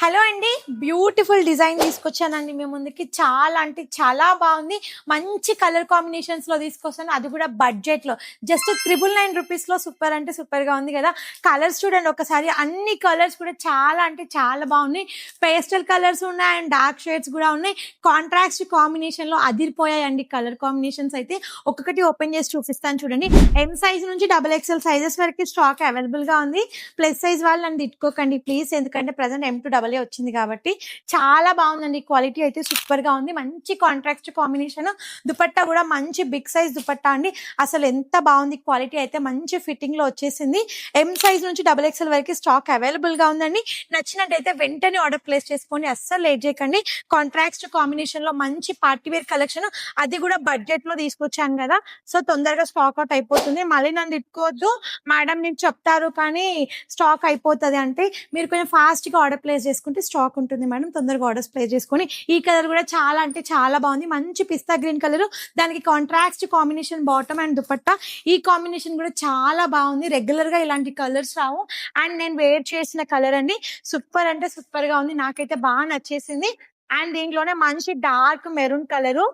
Hello అండి. Beautiful design తీసుకొచ్చానండి మీ ముందుకి. చాలా అంటే చాలా బాగుంది. మంచి కలర్ కాంబినేషన్స్‌లో తీసుకొస్తాను. అది కూడా బడ్జెట్‌లో. జస్ట్ 999 రూపీస్‌లో సూపర్ అంటే సూపర్‌గా ఉంది కదా! కలర్స్ చూడండి ఒకసారి. అన్ని కలర్స్ కూడా చాలా అంటే చాలా బాగున్నాయి. పేస్టల్ కలర్స్ ఉన్నాయి అండ్ డార్క్ షేడ్స్ కూడా ఉన్నాయి. కాంట్రాస్ట్ కాంబినేషన్‌లో అదిరిపోయాయండి కలర్ కాంబినేషన్స్ అయితే. ఒక్కొక్కటి ఓపెన్ చేసి చూపిస్తాను చూడండి. ఎం సైజ్ నుంచి డబుల్ ఎక్స్ఎల్ సైజెస్ వరకు స్టాక్ అవైలబుల్‌గా ఉంది. ప్లస్ సైజ్ వాళ్ళు నన్ను తిట్టుకోకండి ప్లీజ్. ఎందుకంటే ప్రెజెంట్ M2AA వచ్చింది కాబట్టి చాలా బాగుందండి. క్వాలిటీ అయితే సూపర్ గా ఉంది. మంచి కాంట్రాక్ట్ కాంబినేషన్. దుపట్టా కూడా మంచి బిగ్ సైజ్ దుపట్టా అండి. అసలు ఎంత బాగుంది. క్వాలిటీ అయితే మంచి ఫిట్టింగ్ లో వచ్చేసింది. ఎం సైజ్ నుంచి డబుల్ ఎక్స్ఎల్ వరకు స్టాక్ అవైలబుల్ గా ఉందండి. నచ్చినట్టయితే వెంటనే ఆర్డర్ ప్లేస్ చేసుకోండి. అస్సలు లేట్ చేయకండి. కాంట్రాక్ట్ కాంబినేషన్ లో మంచి పార్టీ వేర్ కలెక్షన్, అది కూడా బడ్జెట్ లో తీసుకొచ్చాను కదా, సో తొందరగా స్టాక్ అవుట్ అయిపోతుంది. మళ్ళీ నన్ను తిట్టుకోవద్దు మేడం, మీరు చెప్తారు కానీ స్టాక్ అయిపోతుంది అంటే, మీరు కొంచెం ఫాస్ట్ గా ఆర్డర్ ప్లేస్ చేసుకుంటే స్టాక్ ఉంటుంది మేడం. తొందరగా ఆర్డర్స్ ప్లేస్ చేసుకొని. ఈ కలర్ కూడా చాలా అంటే చాలా బాగుంది. మంచి పిస్తా గ్రీన్ కలర్, దానికి contrast combination bottom and dupatta. ఈ కాంబినేషన్ కూడా చాలా బాగుంది. రెగ్యులర్ గా ఇలాంటి కలర్స్ రావు. అండ్ నేను వేర్ చేసిన కలర్ అండి. సూపర్ అంటే సూపర్ గా ఉంది. నాకైతే బాగా నచ్చేసింది. అండ్ దీంట్లోనే మంచి డార్క్ మెరూన్ కలరు,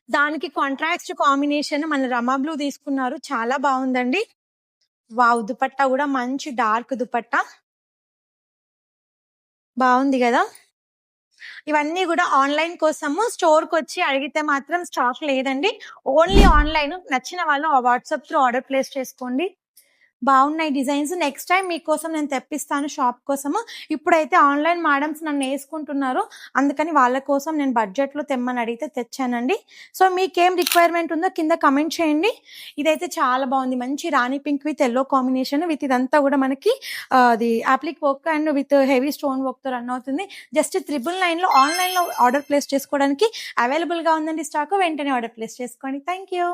దానికి కాంట్రాస్ట్ కాంబినేషన్ మన రమా బ్లూ తీసుకున్నారు. చాలా బాగుందండి. వావ్, దుపట్టా కూడా మంచి డార్క్ దుపట్టా బాగుంది కదా. ఇవన్నీ కూడా ఆన్లైన్ కోసము. స్టోర్కి వచ్చి అడిగితే మాత్రం స్టాక్ లేదండి. Only online. నచ్చిన వాళ్ళు వాట్సాప్ త్రూ ఆర్డర్ ప్లేస్ చేసుకోండి. బాగున్నాయి డిజైన్స్. నెక్స్ట్ టైం మీకోసం నేను తెప్పిస్తాను షాప్ కోసము. ఇప్పుడైతే ఆన్లైన్ మేడమ్స్ నన్ను వేసుకుంటున్నారు, అందుకని వాళ్ళ కోసం నేను బడ్జెట్లో తెమ్మని అడిగితే తెచ్చానండి. సో మీకేం రిక్వైర్మెంట్ ఉందో కింద కమెంట్ చేయండి. ఇదైతే చాలా బాగుంది. మంచి రాణి pink with yellow combination. With ఇదంతా కూడా మనకి అది applique work and with heavy stone వర్క్తో రన్ అవుతుంది. జస్ట్ 999లో ఆన్లైన్లో ఆర్డర్ ప్లేస్ చేసుకోవడానికి అవైలబుల్గా ఉందండి స్టాక్. వెంటనే ఆర్డర్ ప్లేస్ చేసుకోండి. Thank you.